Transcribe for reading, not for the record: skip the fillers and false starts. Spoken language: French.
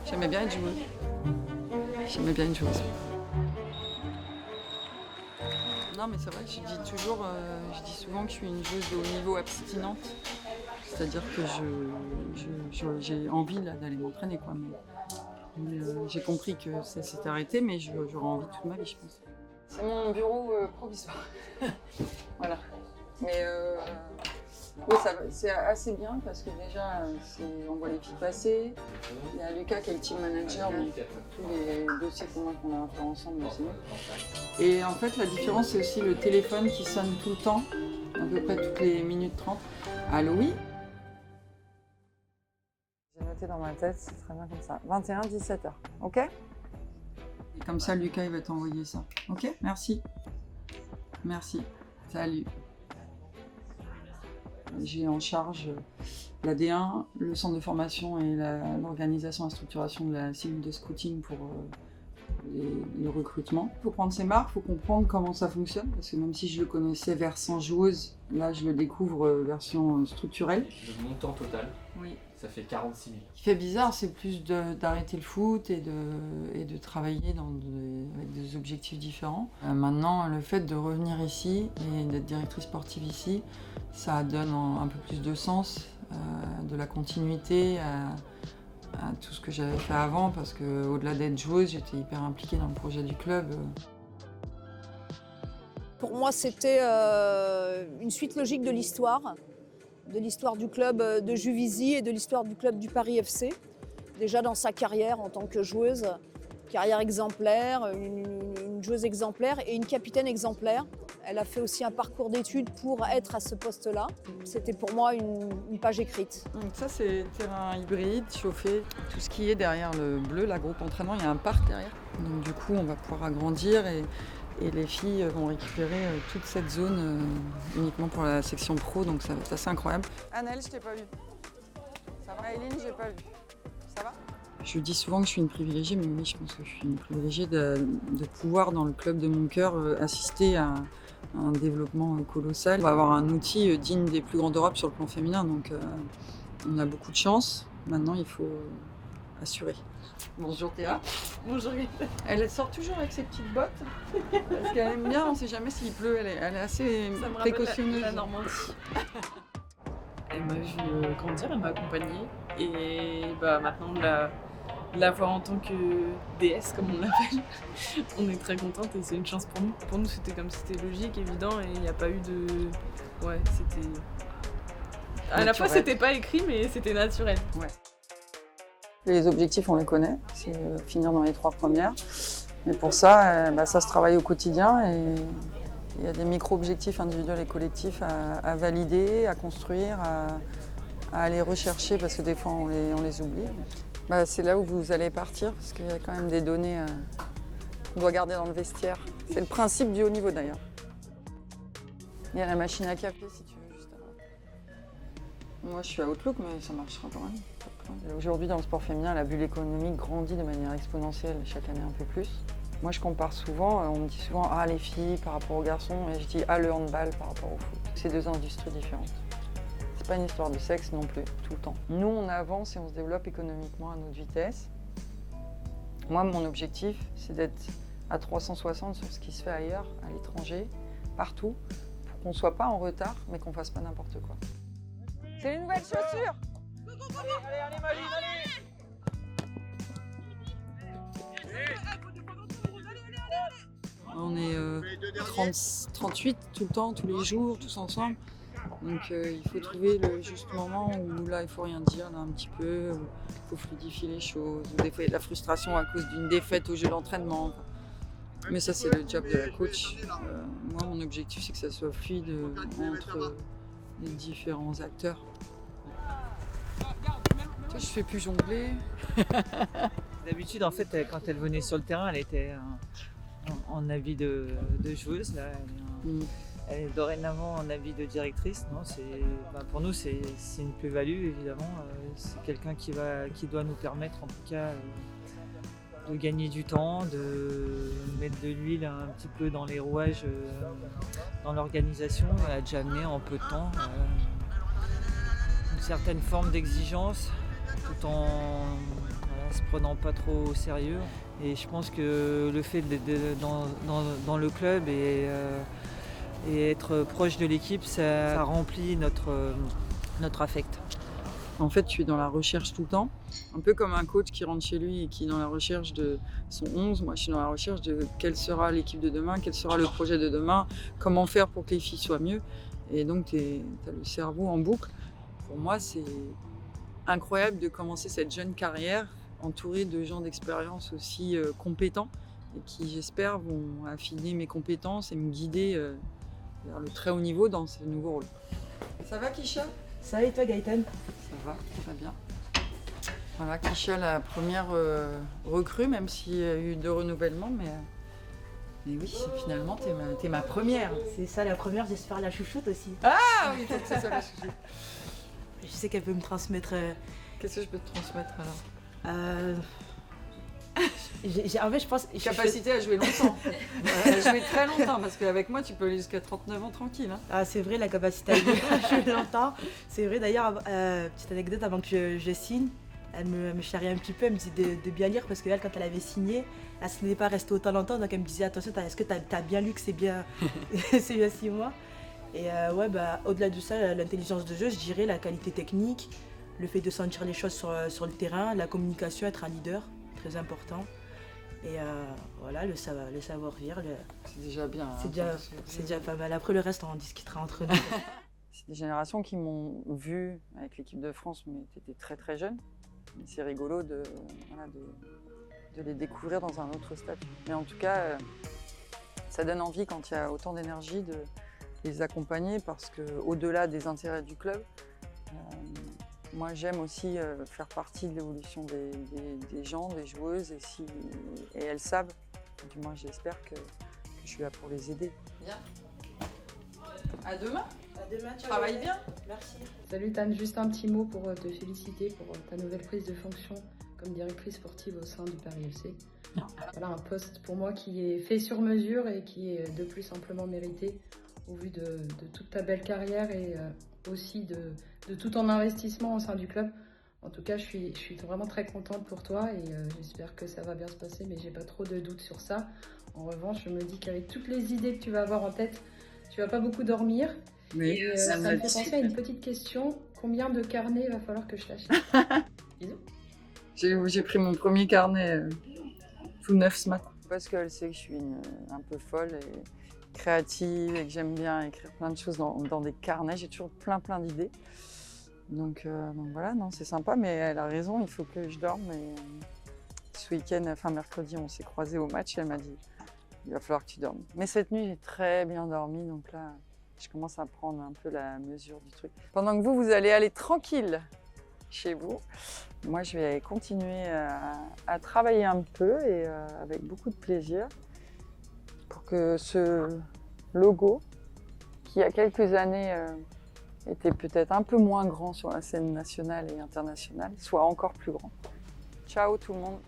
J'aimais bien être joueuse. J'aimais bien être joueuse. Non, mais c'est vrai, je dis souvent que je suis une joueuse de haut niveau abstinente. C'est-à-dire que j'ai envie là, d'aller m'entraîner, quoi. Mais j'ai compris que ça s'est arrêté, mais j'aurai envie toute ma vie, je pense. C'est mon bureau provisoire. Voilà. Mais oui, c'est assez bien parce que déjà, on voit les filles passer. Il y a Lucas qui est le team manager, donc tous les dossiers qu'on a à faire ensemble, c'est nous. Et en fait, la différence, c'est aussi le téléphone qui sonne tout le temps, à peu près toutes les minutes 30. Allô, oui ? J'ai noté dans ma tête, c'est très bien comme ça. 21, 17h, ok ? Et comme ça, Lucas, il va t'envoyer ça. Ok ? Merci. Merci. Salut. J'ai en charge l'AD1, le centre de formation et l'organisation et la structuration de la cellule de scouting pour le recrutement. Il faut prendre ses marques, il faut comprendre comment ça fonctionne, parce que même si je le connaissais versant joueuse, là je le découvre version structurelle. Le montant total, oui. Ça fait 46 000. Ce qui fait bizarre, c'est plus d'arrêter le foot et de travailler avec des objectifs différents. Maintenant, le fait de revenir ici et d'être directrice sportive ici, ça donne un peu plus de sens, de la continuité à tout ce que j'avais fait avant, parce qu'au-delà d'être joueuse, j'étais hyper impliquée dans le projet du club. Pour moi, c'était une suite logique de l'histoire du club de Juvisy et de l'histoire du club du Paris FC. Déjà dans sa carrière en tant que joueuse, carrière exemplaire, une joueuse exemplaire et une capitaine exemplaire. Elle a fait aussi un parcours d'études pour être à ce poste-là. C'était pour moi une page écrite. Donc ça, c'est terrain hybride, chauffé. Tout ce qui est derrière le bleu, la groupe entraînement, il y a un parc derrière. Donc du coup, on va pouvoir agrandir et les filles vont récupérer toute cette zone uniquement pour la section pro, donc ça va être assez incroyable. Annelle, je t'ai pas vue. Ça va, Eileen, j'ai pas vu. Ça va ? Je dis souvent que je suis une privilégiée, mais oui, je pense que je suis une privilégiée de pouvoir, dans le club de mon cœur, assister à un développement colossal. On va avoir un outil digne des plus grands d'Europe sur le plan féminin, donc on a beaucoup de chance. Maintenant, il faut assurer. Bonjour Théa. Bonjour. Elle sort toujours avec ses petites bottes, parce qu'elle aime bien, on ne sait jamais s'il pleut, elle est assez précautionneuse. La Normandie. Elle m'a vu grandir, elle m'a accompagnée et maintenant la voir en tant que déesse, comme on l'appelle, on est très contente et c'est une chance pour nous. Pour nous, c'était comme si c'était logique, évident et il n'y a pas eu de... Ouais, c'était... À la fois, c'était pas écrit, mais c'était naturel. Ouais. Les objectifs, on les connaît, c'est finir dans les 3 premières. Mais pour ça, ça se travaille au quotidien et il y a des micro-objectifs individuels et collectifs à valider, à construire, à aller rechercher parce que des fois on les oublie. C'est là où vous allez partir parce qu'il y a quand même des données qu'on doit garder dans le vestiaire. C'est le principe du haut niveau d'ailleurs. Il y a la machine à café si tu veux juste avant. Moi je suis à Outlook mais ça marchera quand même. Aujourd'hui, dans le sport féminin, la bulle économique grandit de manière exponentielle, chaque année un peu plus. Moi, je compare souvent, on me dit souvent « Ah, les filles par rapport aux garçons » et je dis « Ah, le handball par rapport au foot ». C'est 2 industries différentes. C'est pas une histoire de sexe non plus, tout le temps. Nous, on avance et on se développe économiquement à notre vitesse. Moi, mon objectif, c'est d'être à 360 sur ce qui se fait ailleurs, à l'étranger, partout, pour qu'on soit pas en retard, mais qu'on fasse pas n'importe quoi. C'est les nouvelles chaussures! Allez, Maline, allez! On est 38 tout le temps, tous les jours, tous ensemble. Donc il faut trouver le juste moment où là il faut rien dire, là un petit peu, où il faut fluidifier les choses, où des fois il y a de la frustration à cause d'une défaite au jeu d'entraînement. Mais ça c'est le job de la coach. Moi mon objectif c'est que ça soit fluide entre les différents acteurs. Je fais plus jongler. D'habitude, en fait, quand elle venait sur le terrain, elle était en habit de joueuse. Là, elle est dorénavant en habit de directrice. Non, pour nous, c'est une plus-value, évidemment. C'est quelqu'un qui doit nous permettre, en tout cas, de gagner du temps, de mettre de l'huile un petit peu dans les rouages, dans l'organisation. Elle a déjà amené en peu de temps une certaine forme d'exigence, tout en en se prenant pas trop au sérieux. Et je pense que le fait d'être dans le club et être proche de l'équipe, ça remplit notre affect. En fait, je suis dans la recherche tout le temps, un peu comme un coach qui rentre chez lui et qui est dans la recherche de son 11. Moi, je suis dans la recherche de quelle sera l'équipe de demain, quel sera le projet de demain, comment faire pour que les filles soient mieux. Et donc, tu as le cerveau en boucle. Pour moi, c'est incroyable de commencer cette jeune carrière entourée de gens d'expérience aussi compétents et qui, j'espère, vont affiner mes compétences et me guider vers le très haut niveau dans ce nouveau rôle. Ça va, Kisha ? Ça va et toi, Gaëtan? Ça va, très bien. Voilà, Kisha, la première recrue, même s'il y a eu 2 renouvellements, mais oui, finalement, t'es ma première. C'est ça, la première, j'espère la chouchoute aussi. Ah oui, il faut que c'est ça la chouchoute. Je sais qu'elle peut me transmettre... Qu'est-ce que je peux te transmettre alors? En fait, je pense... Capacité à jouer longtemps. À jouer très longtemps, parce qu'avec moi, tu peux aller jusqu'à 39 ans tranquille. Hein. Ah, c'est vrai, la capacité à jouer longtemps. C'est vrai, d'ailleurs, petite anecdote, avant que je signe, elle me charriait un petit peu, elle me disait de bien lire, parce qu'elle, quand elle avait signé, elle ne s'était pas restée autant longtemps, donc elle me disait, attention, est-ce que tu as bien lu que c'est bien, c'est bien 6 mois? Et ouais, au-delà de ça, l'intelligence de jeu, je dirais la qualité technique, le fait de sentir les choses sur le terrain, la communication, être un leader, très important. Et voilà, le savoir-vivre. C'est déjà bien. C'est déjà pas mal. Après, le reste, on en discutera entre nous. C'est des générations qui m'ont vu avec l'équipe de France, mais tu étais très très jeune. Mais c'est rigolo de les découvrir dans un autre statut. Mais en tout cas, ça donne envie quand il y a autant d'énergie de les accompagner parce qu'au-delà des intérêts du club, moi j'aime aussi faire partie de l'évolution des gens, des joueuses et elles savent, du moins j'espère que je suis là pour les aider. Bien. À demain. À demain, ciao. Travaille bien. Merci. Salut Tan, juste un petit mot pour te féliciter pour ta nouvelle prise de fonction comme directrice sportive au sein du Paris FC. Voilà un poste pour moi qui est fait sur mesure et qui est de plus amplement mérité au vu de toute ta belle carrière et aussi de tout ton investissement au sein du club. En tout cas, je suis vraiment très contente pour toi et j'espère que ça va bien se passer, mais j'ai pas trop de doutes sur ça. En revanche, je me dis qu'avec toutes les idées que tu vas avoir en tête, tu vas pas beaucoup dormir. Oui, et ça me fait penser à une petite question. Combien de carnets va falloir que je t'achète? Bisous. J'ai pris mon premier carnet tout neuf ce matin. Parce qu'elle sait que je suis un peu folle et créative et que j'aime bien écrire plein de choses dans des carnets. J'ai toujours plein d'idées. Donc voilà, non, c'est sympa, mais elle a raison, il faut que je dorme. Et, ce week-end, fin mercredi, on s'est croisés au match et elle m'a dit il va falloir que tu dormes. Mais cette nuit, j'ai très bien dormi, donc là, je commence à prendre un peu la mesure du truc. Pendant que vous allez aller tranquille chez vous, moi, je vais continuer à travailler un peu et avec beaucoup de plaisir pour que ce logo, qui il y a quelques années était peut-être un peu moins grand sur la scène nationale et internationale, soit encore plus grand. Ciao tout le monde!